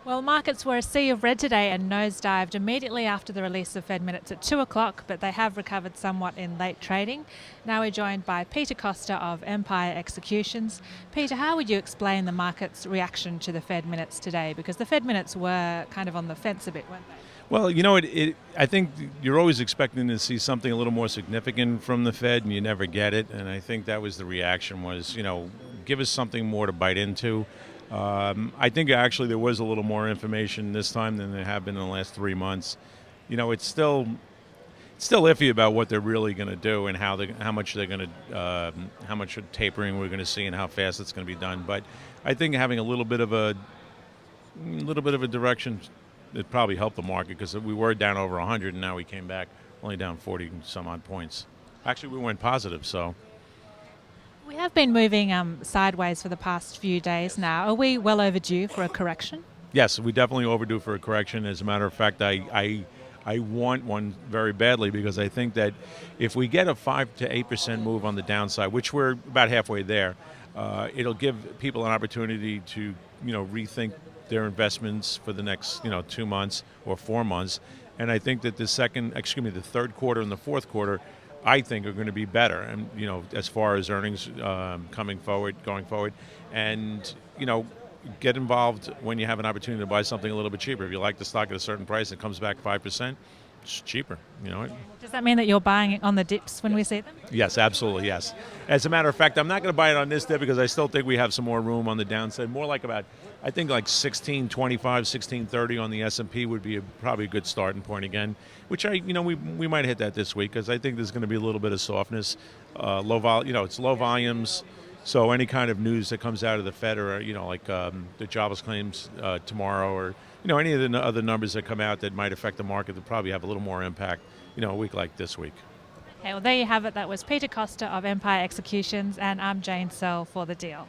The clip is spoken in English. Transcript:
Well, markets were a sea of red today and nosedived immediately after the release of Fed minutes at 2 o'clock, but they have recovered somewhat in late trading. Now we're joined by Peter Costa of Empire Executions. Peter, how would you explain the market's reaction to the Fed minutes today? Because the Fed minutes were kind of on the fence a bit, weren't they? Well, I think you're always expecting to see something a little more significant from the Fed, and you never get it. And I think that was the reaction was, give us something more to bite into. I think actually there was a little more information this time than there have been in the last 3 months. It's still iffy about what they're really going to do and how much they're going to how much tapering we're going to see and how fast it's going to be done. But I think having a little bit of a direction, it probably helped the market because we were down over 100 and now we came back only down 40 some odd points. Actually, we went positive, so. We have been moving sideways for the past few days now. Are we well overdue for a correction? Yes, we definitely overdue for a correction. As a matter of fact, I want one very badly because I think that if we get a 5 to 8% move on the downside, which we're about halfway there, it'll give people an opportunity to rethink their investments for the next 2 months or 4 months. And I think that the third quarter and the fourth quarter, I think are going to be better, and as far as earnings going forward, and get involved when you have an opportunity to buy something a little bit cheaper. If you like the stock at a certain price, it comes back 5%. It's cheaper. Does that mean that you're buying it on the dips when we see them? Yes, absolutely, yes. As a matter of fact, I'm not going to buy it on this dip because I still think we have some more room on the downside. More like I think like 1625, 1630 on the S&P would be probably a good starting point again, which we might hit that this week because I think there's going to be a little bit of softness. It's low volumes. So any kind of news that comes out of the Fed or, the jobless claims tomorrow or, any of the other numbers that come out that might affect the market will probably have a little more impact, a week like this week. Okay, well, there you have it. That was Peter Costa of Empire Executions, and I'm Jane Searle for The Deal.